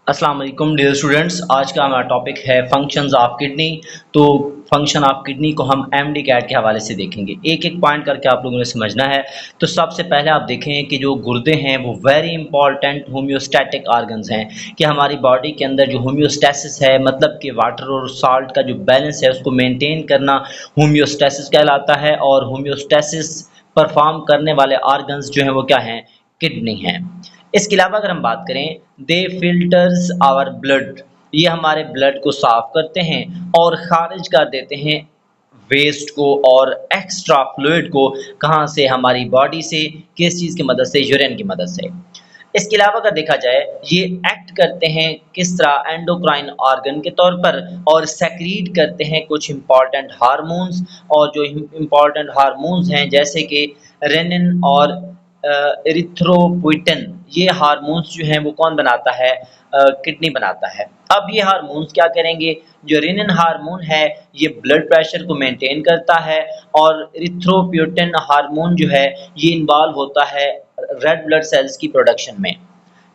अस्सलाम वालेकुम dear students. आज का हमारा टॉपिक है फंक्शंस ऑफ किडनी। तो फंक्शन ऑफ किडनी को हम एमडी कैट के हवाले से देखेंगे, एक एक पॉइंट करके आप लोगों ने समझना है। तो सबसे पहले आप देखें कि जो गुर्दे हैं वो वेरी इंपॉर्टेंट होम्योस्टैटिक ऑर्गन्स हैं कि हमारी बॉडी के अंदर जो होम्योस्टैसिस है, मतलब कि वाटर और साल्ट का जो बैलेंस है उसको मेंटेन करना होम्योस्टैसिस कहलाता है। और होम्योस्टैसिस परफॉर्म करने वाले ऑर्गन्स जो हैं वो क्या हैं? किडनी हैं। इसके अलावा अगर हम बात करें, दे फिल्टर्स आवर ब्लड, ये हमारे ब्लड को साफ करते हैं और खारिज कर देते हैं वेस्ट को और एक्स्ट्रा फ्लूइड को। कहाँ से? हमारी बॉडी से। किस चीज़ की मदद से? यूरिन की मदद से। इसके अलावा अगर देखा जाए, ये एक्ट करते हैं किस तरह? एंडोक्राइन ऑर्गन के तौर पर, और सेक्रीट करते हैं कुछ इंपॉर्टेंट हार्मोन्स। और जो इंपॉर्टेंट हार्मोन्स हैं जैसे कि रेनिन और एरिथ्रोपोइटिन, ये हार्मोन्स जो हैं वो कौन बनाता है? किडनी बनाता है। अब ये हार्मोन्स क्या करेंगे? जो रेनिन हार्मोन है ये ब्लड प्रेशर को मेंटेन करता है, और एरिथ्रोपोइटिन हार्मोन जो है ये इन्वॉल्व होता है रेड ब्लड सेल्स की प्रोडक्शन में।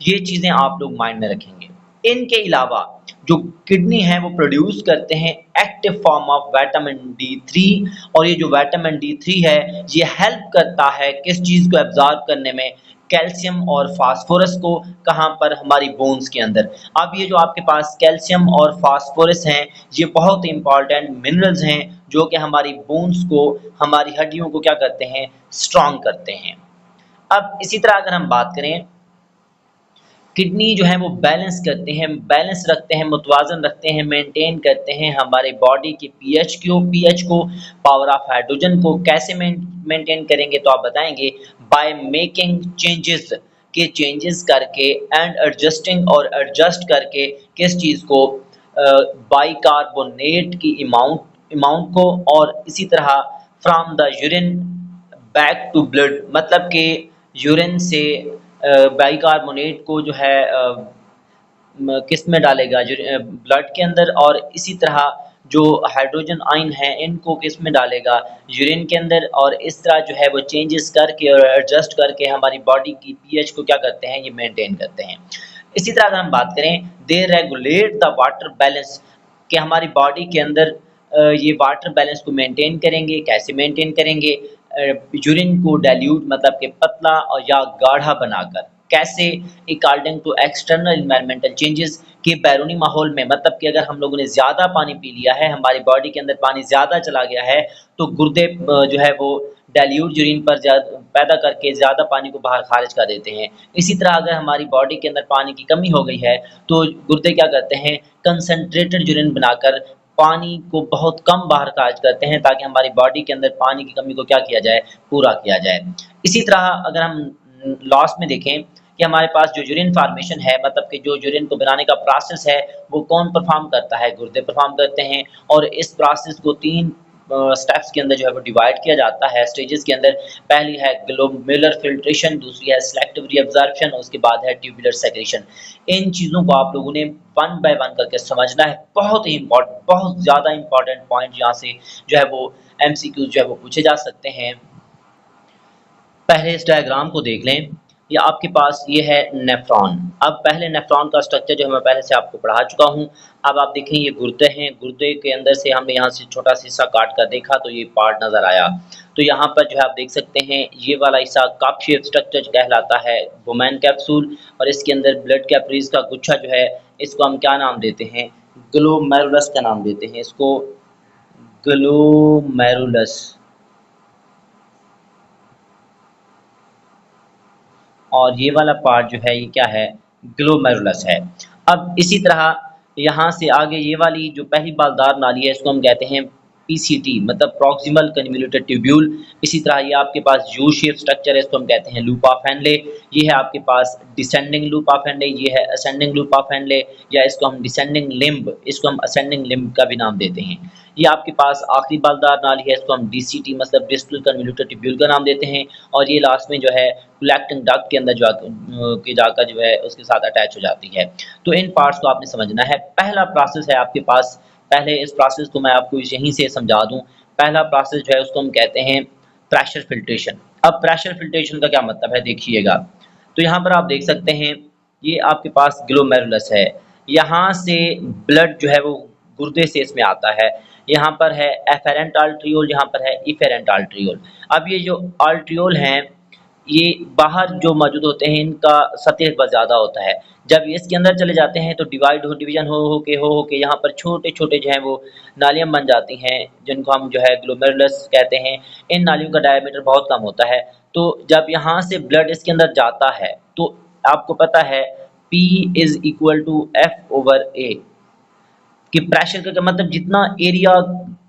ये चीज़ें आप लोग माइंड में रखेंगे। इनके अलावा जो किडनी है वो प्रोड्यूस करते हैं active form of vitamin D 3। और ये जो विटामिन डी 3 है ये हेल्प करता है किस चीज़ को एब्जॉर्ब करने में? कैल्शियम और फास्फोरस को। कहाँ पर? हमारी बोन्स के अंदर। अब ये जो आपके पास कैल्शियम और फास्फोरस हैं ये बहुत इंपॉर्टेंट मिनरल्स हैं जो कि हमारी बोन्स को, हमारी हड्डियों को क्या करते हैं? स्ट्रॉन्ग करते हैं। अब इसी तरह अगर हम बात करें, किडनी जो है वो बैलेंस करते हैं, बैलेंस रखते हैं, मुतवाज़न रखते हैं, मेंटेन करते हैं हमारे बॉडी की पीएच को, पावर ऑफ हाइड्रोजन को। कैसे मेंटेन करेंगे? तो आप बताएंगे बाय मेकिंग चेंजेस, के चेंजेस करके एंड एडजस्टिंग, और एडजस्ट करके किस चीज़ को? बाइकार्बोनेट की अमाउंट को। और इसी तरह from the urine back to blood, मतलब कि यूरिन से बाइकार्बोनेट को जो है किस में डालेगा? ब्लड के अंदर। और इसी तरह जो हाइड्रोजन आयन है इनको किस में डालेगा? यूरिन के अंदर। और इस तरह जो है वो चेंजेस करके और एडजस्ट करके हमारी बॉडी की पीएच को क्या करते हैं? ये मेंटेन करते हैं। इसी तरह अगर हम बात करें, दे रेगुलेट द वाटर बैलेंस, कि हमारी बॉडी के अंदर ये वाटर बैलेंस को मेंटेन करेंगे। कैसे मेंटेन करेंगे? यूरिन को डाइल्यूट, मतलब कि पतला और या गाढ़ा बनाकर। कैसे? According to external environmental changes, कि बैरूनी माहौल में, मतलब कि अगर हम लोगों ने ज़्यादा पानी पी लिया है, हमारी बॉडी के अंदर पानी ज़्यादा चला गया है, तो गुर्दे जो है वो डाइल्यूट यूरिन पर पैदा करके ज़्यादा पानी को बाहर खारिज कर देते हैं। इसी तरह अगर हमारी बॉडी के अंदर पानी की कमी हो गई है तो गुर्दे क्या करते हैं? कंसंट्रेटेड यूरिन बनाकर पानी को बहुत कम बाहर खारिज करते हैं, ताकि हमारी बॉडी के अंदर पानी की कमी को क्या किया जाए? पूरा किया जाए। इसी तरह अगर हम लास्ट में देखें कि हमारे पास जो यूरिन फॉर्मेशन है, मतलब कि जो यूरिन को बनाने का प्रोसेस है, वो कौन परफॉर्म करता है? गुर्दे परफॉर्म करते हैं। और इस प्रोसेस को 3 स्टेप्स के अंदर जो है वो डिवाइड किया जाता है, स्टेजेस के अंदर। पहली है ग्लोमेरुलर फिल्ट्रेशन, दूसरी है सिलेक्टिव रीअब्जॉर्प्शन, उसके बाद है ट्यूबुलर सेक्रेशन। इन चीज़ों को आप लोगों ने वन बाय वन करके समझना है। बहुत ही इम्पोर्टेंट, बहुत ज़्यादा इम्पोर्टेंट पॉइंट यहाँ से जो है वो एमसीक्यूज़ जो है वो पूछे जा सकते हैं। पहले इस डायग्राम को देख लें। ये आपके पास ये है नेफ्रॉन। अब पहले नेफ्रॉन का स्ट्रक्चर जो है मैं पहले से आपको पढ़ा चुका हूँ। अब आप देखें ये गुर्दे हैं, गुर्दे के अंदर से हमने यहाँ से छोटा सा हिस्सा काट कर देखा तो ये पार्ट नज़र आया। तो यहाँ पर जो है आप देख सकते हैं ये वाला हिस्सा कप शेप स्ट्रक्चर कहलाता है, वुमेन कैप्सूल। और इसके अंदर ब्लड कैपिलरीज का गुच्छा जो है, इसको हम क्या नाम देते हैं? ग्लोमेरुलस का नाम देते हैं इसको, ग्लोमेरुलस। और ये वाला पार्ट जो है ये क्या है? ग्लोमेरुलस है। अब इसी तरह यहाँ से आगे ये वाली जो पहली बालदार नाली है इसको हम कहते हैं पीसीटी, मतलब प्रॉक्सिमल कन्वोल्यूटेड ट्यूब्यूल। इसी तरह ये आपके पास यू शेप स्ट्रक्चर है, इसको हम कहते हैं लूप ऑफ हेनले। ये है आपके पास डिसेंडिंग लूप ऑफ हेनले, ये है असेंडिंग लूप ऑफ हेनले, या इसको हम डिसेंडिंग लिम्ब, इसको हम असेंडिंग लिम्ब का भी नाम देते हैं। ये आपके पास आखिरी बालदार नाली है, इसको हम डीसीटी मतलब डिस्टल कन्वोल्यूटेड ट्यूब्यूल का नाम देते हैं। और ये लास्ट में जो है कलेक्टिंग डक्ट के अंदर जाकर जो है उसके साथ अटैच हो जाती है। तो इन पार्ट्स को आपने समझना है। पहला प्रोसेस है आपके पास, पहले इस प्रोसेस को मैं आपको यहीं से समझा दूं। पहला प्रोसेस जो है उसको हम कहते हैं प्रेशर फिल्ट्रेशन। अब प्रेशर फिल्ट्रेशन का क्या मतलब है देखिएगा। तो यहाँ पर आप देख सकते हैं ये आपके पास ग्लोमेरुलस है। यहाँ से ब्लड जो है वो गुर्दे से इसमें आता है। यहाँ पर है एफेरेंट आर्टरियोल, यहाँ पर है इफेरेंट आर्टरियोल। अब ये जो आर्टरियोल हैं, ये बाहर जो मौजूद होते हैं, इनका सतह बहुत ज़्यादा होता है। जब ये इसके अंदर चले जाते हैं तो डिवीज़न हो के यहाँ पर छोटे-छोटे जो हैं वो नालियाँ बन जाती हैं, जिनको हम जो है ग्लोमेरुलस कहते हैं। इन नालियों का डायमीटर बहुत कम होता है। तो जब यहाँ से ब्लड इसके अंदर जाता है, तो आपको पता है P is equal to F/A कि प्रेशर का मतलब जितना एरिया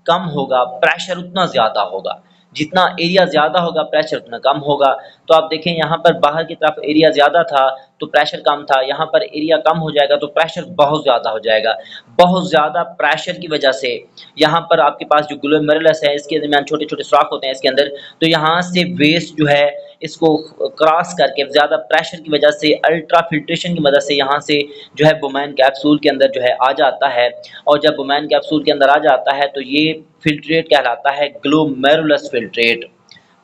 कम होगा, प्रेशर उतना ज़्यादा होगा। जितना एरिया ज़्यादा होगा, प्रेशर उतना कम होगा। तो आप देखें यहाँ पर बाहर की तरफ एरिया ज़्यादा था, तो प्रेशर कम था। यहाँ पर एरिया कम हो जाएगा, तो प्रेशर बहुत ज़्यादा हो जाएगा। बहुत ज़्यादा प्रेशर की वजह से यहाँ पर आपके पास जो ग्लोमेरुलस है, इसके दरमियान छोटे-छोटे सुराख होते हैं इसके अंदर, तो यहाँ से वेस्ट जो है इसको क्रॉस करके ज़्यादा प्रेशर की वजह से अल्ट्रा फ़िल्ट्रेशन की मदद से यहाँ से जो है बुमेन कैप्सूल के अंदर जो है आ जाता है। और जब बुमेन कैप्सूल के अंदर आ जाता है तो ये फ़िल्ट्रेट कहलाता है ग्लोमेरुलस फ़िल्ट्रेट।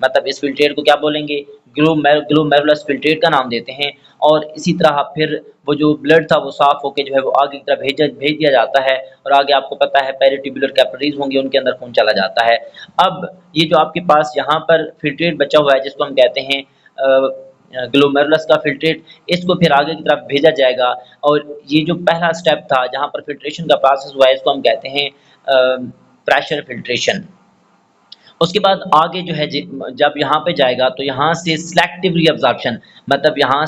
मतलब इस फ़िल्ट्रेट को क्या बोलेंगे? ग्लोमेरुलस फ़िल्ट्रेट का नाम देते हैं। और इसी तरह फिर वो जो ब्लड था वो साफ़ होके जो है वो आगे की तरफ भेज दिया जाता है, और आगे आपको पता है पेरिट्यूबुलर कैपिलरीज़ होंगी, उनके अंदर खून चला जाता है। अब ये जो आपके पास यहाँ पर फ़िल्ट्रेट बचा हुआ है, जिसको हम कहते हैं ग्लोमेरुलस का फ़िल्ट्रेट, इसको फिर आगे की तरफ भेजा जाएगा। और ये जो पहला स्टेप था जहाँ पर फ़िल्ट्रेशन का प्रोसेस हुआ है, इसको हम कहते हैं प्रेशर फ़िल्ट्रेशन। उसके बाद आगे जो है जब यहाँ पे जाएगा तो यहाँ से सिलेक्टिव रीअब्ज़ॉर्प्शन, मतलब यहाँ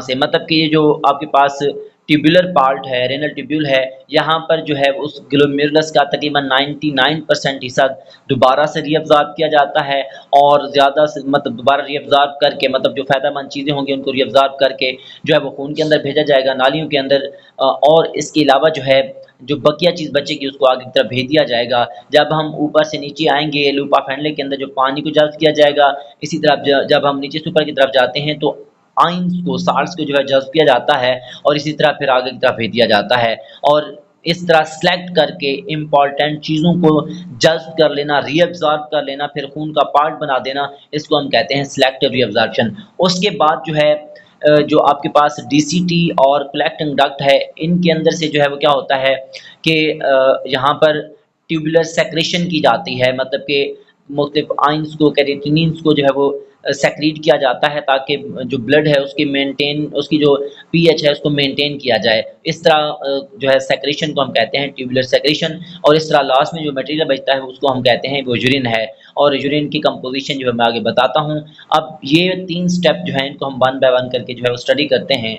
से मतलब कि ये जो आपके पास ट्यूबुलर पार्ट है, रेनल ट्यूब्यूल है, यहाँ पर जो है उस ग्लोमेरुलस का तकरीबन 99% हिस्सा दोबारा से रीअब्ज़ॉर्ब किया जाता है। और ज़्यादा से मतलब दोबारा रीअब्ज़ॉर्ब करके, मतलब जो फ़ायदेमंद चीज़ें होंगी उनको रीअब्ज़ॉर्ब करके जो है वो खून के अंदर भेजा जाएगा, नालियों के अंदर। और इसके अलावा जो है जो बकिया चीज़ बचेगी उसको आगे की तरफ भेज दिया जाएगा। जब हम ऊपर से नीचे आएँगे, लूपा फैनले के अंदर जो पानी को जज़्ब किया जाएगा, इसी तरह जब हम नीचे से ऊपर की तरफ जाते हैं तो आयन्स को, साल्ट्स को जो है जज़्ब किया जाता है, और इसी तरह फिर आगे की तरफ भेज दिया जाता है। और इस तरह सेलेक्ट करके इम्पोर्टेंट चीज़ों को जज़्ब कर लेना, रीअब्ज़ॉर्ब कर लेना, फिर खून का पार्ट बना देना, इसको हम कहते हैं सिलेक्टिव रीअब्ज़ॉर्प्शन। उसके बाद जो है जो आपके पास डीसीटी और कलेक्टिंग डक्ट है, इनके अंदर से जो है वो क्या होता है कि यहाँ पर ट्यूबुलर सेक्रेशन की जाती है, मतलब कि मुख्तलिफ आयन्स को, कैटेकिनीन्स को जो है वो सेक्रीट किया जाता है, ताकि जो ब्लड है उसकी जो पीएच है उसको मेंटेन किया जाए। इस तरह जो है सेक्रेशन को हम कहते हैं ट्यूबुलर सेक्रेशन। और इस तरह लास्ट में जो मटेरियल बचता है उसको हम कहते हैं वो यूरिन है। और यूरिन की कंपोज़िशन जो है मैं आगे बताता हूँ। अब ये 3 स्टेप जो हैं इनको हम वन बाय वन करके जो है वो स्टडी करते हैं।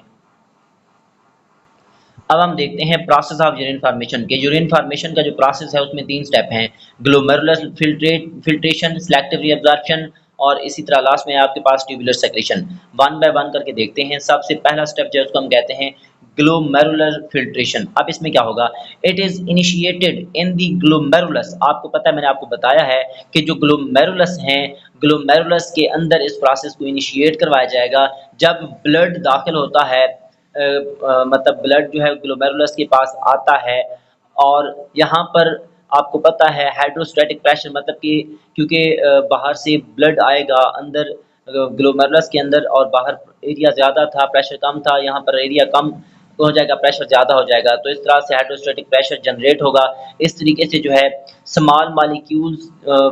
अब हम देखते हैं प्रोसेस ऑफ यूरिन फॉर्मेशन के। यूरिन फॉर्मेशन का जो प्रोसेस है उसमें 3 स्टेप हैं, ग्लोमेरुलर फिल्ट्रेशन, सिलेक्टिव रीअब्ज़ॉर्प्शन, और इसी तरह लास्ट में आपके पास tubular secretion. One by one करके देखते हैं। सबसे पहला स्टेप जो है उसको हम कहते हैं ग्लोमेरुलर फिल्ट्रेशन। अब इसमें क्या होगा? It is initiated in the glomerulus. आपको पता है, मैंने आपको बताया है कि जो ग्लोमेरुलस हैं, ग्लोमेरुलस के अंदर इस प्रोसेस को इनिशिएट करवाया जाएगा जब ब्लड दाखिल होता है। मतलब ब्लड जो है ग्लोमेरुलस के पास आता है, और यहाँ पर आपको पता है हाइड्रोस्टैटिक प्रेशर, मतलब कि क्योंकि बाहर से ब्लड आएगा अंदर ग्लोमेरुलस के अंदर, और बाहर एरिया ज़्यादा था, प्रेशर कम था, यहाँ पर एरिया कम हो जाएगा, प्रेशर ज़्यादा हो जाएगा, तो इस तरह से हाइड्रोस्टैटिक प्रेशर जनरेट होगा। इस तरीके से जो है स्मॉल मॉलिक्यूल्स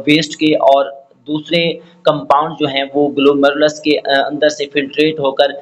वेस्ट के और दूसरे कंपाउंड जो हैं वो ग्लोमेरुलस के अंदर से फ़िल्ट्रेट होकर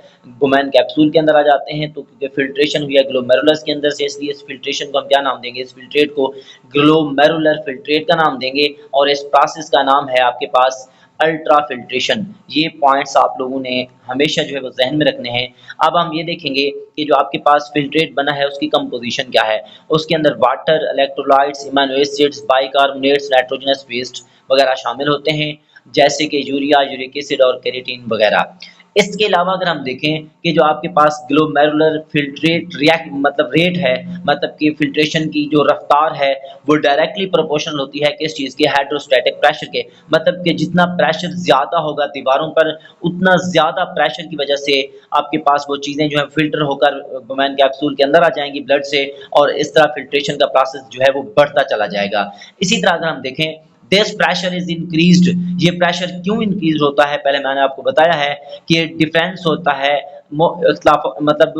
बुमेन कैप्सूल के अंदर आ जाते हैं। तो क्योंकि फ़िल्ट्रेशन हुई है ग्लोमेरुलस के अंदर से, इसलिए इस फ़िल्ट्रेशन को हम क्या नाम देंगे? इस फ़िल्ट्रेट को ग्लोमेरुलर फ़िल्ट्रेट का नाम देंगे, और इस प्रोसेस का नाम है आपके पास अल्ट्रा फ़िल्ट्रेशन। ये पॉइंट्स आप लोगों ने हमेशा जो है वो ज़हन में रखने हैं। अब हम ये देखेंगे कि जो आपके पास फ़िल्ट्रेट बना है उसकी कंपोज़िशन क्या है? उसके अंदर water, electrolytes, amino acids, bicarbonates, nitrogenous waste वगैरह शामिल होते हैं, जैसे कि यूरिया, यूरिक एसिड और केराटिन वगैरह। इसके अलावा अगर हम देखें कि जो आपके पास ग्लोमेरुलर फ़िल्ट्रेट मतलब रेट है, मतलब कि फ़िल्ट्रेशन की जो रफ़्तार है, वो डायरेक्टली प्रोपोर्शनल होती है किस चीज़ के? हाइड्रोस्टैटिक प्रेशर के। मतलब कि जितना प्रेशर ज़्यादा होगा दीवारों पर, उतना ज़्यादा प्रेशर की वजह से आपके पास वो चीज़ें जो है फ़िल्टर होकर बुमेन कैप्सूल के अंदर आ जाएँगी ब्लड से, और इस तरह फ़िल्ट्रेशन का प्रोसेस जो है वो बढ़ता चला जाएगा। इसी तरह अगर हम देखें दिस प्रेशर इज इंक्रीज्ड, ये प्रेशर क्यों इंक्रीज होता है, पहले मैंने आपको बताया है कि डिफरेंस होता है, मतलब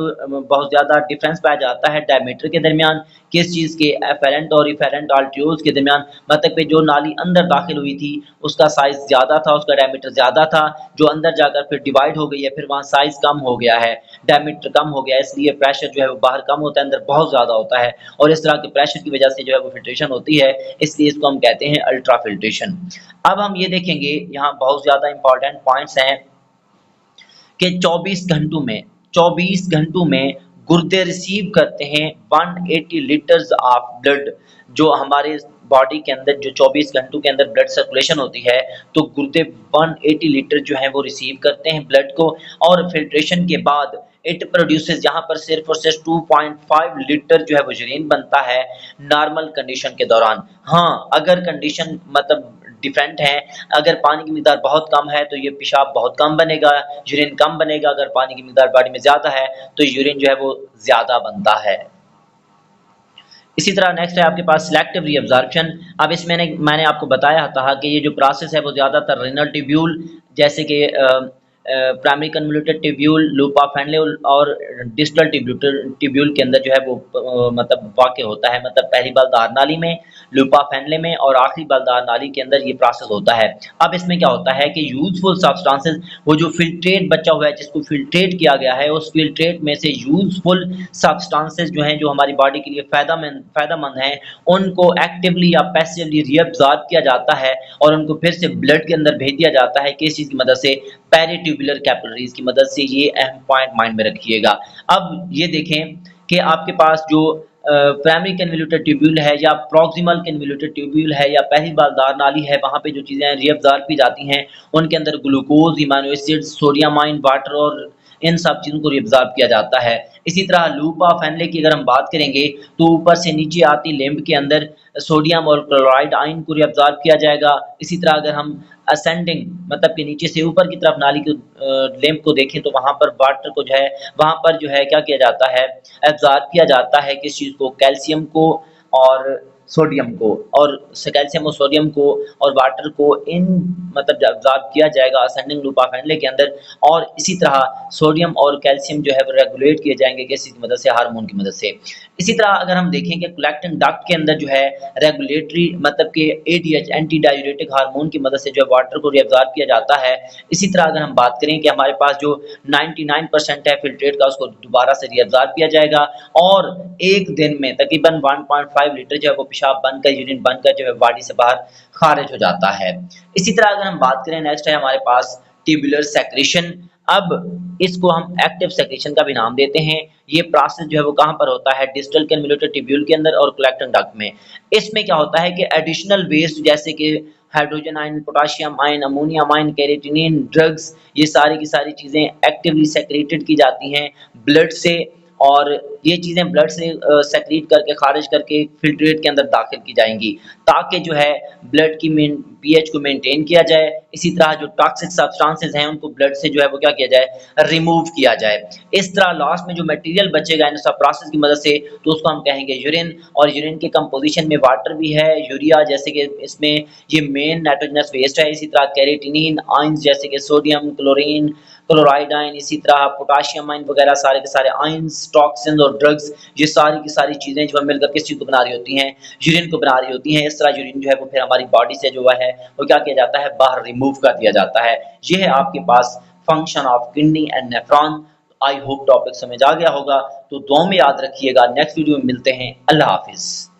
बहुत ज़्यादा डिफरेंस पाया जाता है डायमीटर के दरमियान, किस चीज़ के, एफेरेंट और इफेरेंट आर्ट्रियोल्स के दरमियान, मतलब कि जो नाली अंदर दाखिल हुई थी उसका साइज़ ज़्यादा था, उसका डायमीटर ज़्यादा था, जो अंदर जाकर फिर डिवाइड हो गई है, फिर वहाँ साइज़ कम हो गया है, डायमीटर कम हो गया है, इसलिए प्रेशर जो है वो बाहर कम होता है, अंदर बहुत ज़्यादा होता है, और इस तरह के प्रेशर की वजह से जो है वो फिल्ट्रेशन होती है, इसलिए इसको हम कहते हैं अल्ट्रा फिल्ट्रेशन। अब हम ये देखेंगे, यहाँ बहुत ज़्यादा इंपॉर्टेंट पॉइंट्स हैं कि 24 घंटों में गुर्दे रिसीव करते हैं 180 लीटर्स ऑफ ब्लड। जो हमारे बॉडी के अंदर जो 24 घंटों के अंदर ब्लड सर्कुलेशन होती है, तो गुर्दे 180 लीटर जो है वो रिसीव करते हैं ब्लड को, और फिल्ट्रेशन के बाद इट प्रोड्यूसेस, यहाँ पर सिर्फ और सिर्फ 2.5 लीटर जो है वो यूरिन बनता है नॉर्मल कंडीशन के दौरान। हाँ, अगर कंडीशन मतलब डिफरेंट है, अगर पानी की मिकदार बहुत कम है तो ये पेशाब बहुत कम बनेगा, यूरिन कम बनेगा, अगर पानी की मिकदार बॉडी में ज़्यादा है तो यूरिन जो है वो ज़्यादा बनता है। इसी तरह नेक्स्ट है आपके पास सिलेक्टिव रीअब्जॉर्प्शन। अब इसमें मैंने आपको बताया था कि ये जो प्रोसेस है वो ज़्यादातर रेनल ट्यूब्यूल, जैसे कि primary convoluted tubule, loop of Henle और डिस्टल ट्यूब्यूल के अंदर जो है वो मतलब वाक़ होता है, मतलब पहली बलदार नाली में, लूप ऑफ हैंडले में और आखिरी बलदार नाली के अंदर ये प्रोसेस होता है। अब इसमें क्या होता है कि यूज़फुल सब्सटेंसेस, वो जो फिल्ट्रेट बचा हुआ है जिसको फिल्ट्रेट किया गया है, उस फिल्ट्रेट में से यूज़फुल सब्सटेंसेस जो हैं, जो हमारी बॉडी के लिए फ़ायदेमंद हैं, उनको एक्टिवली या पैसिवली रीअब्सॉर्ब किया जाता है और उनको फिर से ब्लड के अंदर भेज दिया जाता है, किस चीज़ की मदद से, पेरिट्यूबुलर कैपिलरीज़ की मदद से। ये अहम पॉइंट माइंड में रखिएगा। अब ये देखें कि आपके पास जो प्राइमरी कन्वोल्यूटेड ट्यूब्यूल है या प्रॉक्सिमल कन्वोल्यूटेड ट्यूब्यूल है या पहली बालदार नाली है, वहाँ पे जो चीज़ें रीअब्सॉर्ब की जाती हैं उनके अंदर glucose, amino acids, sodium ion, water और इन सब चीज़ों को रीअब्सॉर्ब किया जाता है। इसी तरह लूप ऑफ हैंडले की अगर हम बात करेंगे तो ऊपर से नीचे आती लिम्ब के अंदर सोडियम और क्लोराइड आयन को रीअब्सॉर्ब किया जाएगा। इसी तरह अगर हम असेंडिंग मतलब कि नीचे से ऊपर की तरफ नाली के लिम्ब को देखें तो वहाँ पर वाटर को जो है, वहाँ पर जो है क्या किया जाता है, एब्ज़ॉर्ब किया जाता है, किस चीज़ को, कैल्शियम को और सोडियम को, और कैल्शियम और सोडियम को और वाटर को इन मतलब एब्ज़ॉर्ब किया जाएगा असेंडिंग लूप ऑफ हैंडले के अंदर। और इसी तरह सोडियम और कैल्शियम जो है वो रेगुलेट किए जाएंगे किसी की मदद से, हार्मोन की मदद से। इसी तरह अगर हम देखें कि कलेक्टिंग डक्ट के अंदर जो है रेगुलेटरी मतलब कि एडीएच एंटी डाययूरेटिक हार्मोन की मदद से जो है वाटर को रीअब्सॉर्ब किया जाता है। इसी तरह अगर हम बात करें कि हमारे पास जो 99% है फिल्ट्रेट का, उसको दोबारा से रीअब्सॉर्ब किया जाएगा और एक दिन में तकरीबन 1.5 लीटर जो है वो पेशाब बनकर, यूरिन बनकर जो है बॉडी से बाहर खारिज हो जाता है। इसी तरह अगर हम बात करें, नेक्स्ट है हमारे पास ट्यूबुलर सेक्रेशन। अब इसको हम एक्टिव सेक्रेशन का भी नाम देते हैं। ये प्रोसेस जो है वो कहाँ पर होता है, डिस्टल कन्वोल्यूटेड ट्यूब्यूल के अंदर और कलेक्टिंग डक्ट में। इसमें क्या होता है कि एडिशनल वेस्ट जैसे कि hydrogen ion, potassium ion, ammonium ion, creatinine, drugs, ये सारी की सारी चीज़ें एक्टिवली सेक्रेटेड की जाती हैं ब्लड से, और ये चीज़ें ब्लड से सेक्रीट करके खारिज करके फिल्ट्रेट के अंदर दाखिल की जाएंगी, ताकि जो है ब्लड की पीएच को मेंटेन किया जाए। इसी तरह जो टॉक्सिक सब्सटेंसेस हैं उनको ब्लड से जो है वो क्या किया जाए, रिमूव किया जाए। इस तरह लास्ट में जो मटेरियल बचेगा इन सब प्रोसेस की मदद से, तो उसको हम कहेंगे यूरिन। और यूरिन के कंपोजिशन में वाटर भी है, यूरिया जैसे कि इसमें ये मेन नाइट्रोजनस वेस्ट है। इसी तरह कैरेटिनिन आयंस जैसे कि सोडियम, क्लोरीन, क्लोराइड आयन, इसी तरह पोटेशियम आयन वगैरह सारे के सारे आयंस, टॉक्सिन्स और ड्रग्स, ये सारी की सारी चीज़ें जो है मिलकर किस चीज़ को बना रही होती हैं, यूरिन को बना रही होती हैं। इस तरह यूरिन जो है वो फिर हमारी बॉडी से जो है वो क्या किया जाता है, बाहर रिमूव कर दिया जाता है। ये है आपके पास function of kidney and nephron. I hope topic समझ आ गया होगा, तो दुआ में याद रखिएगा। नेक्स्ट वीडियो में मिलते हैं। अल्लाह हाफिज़।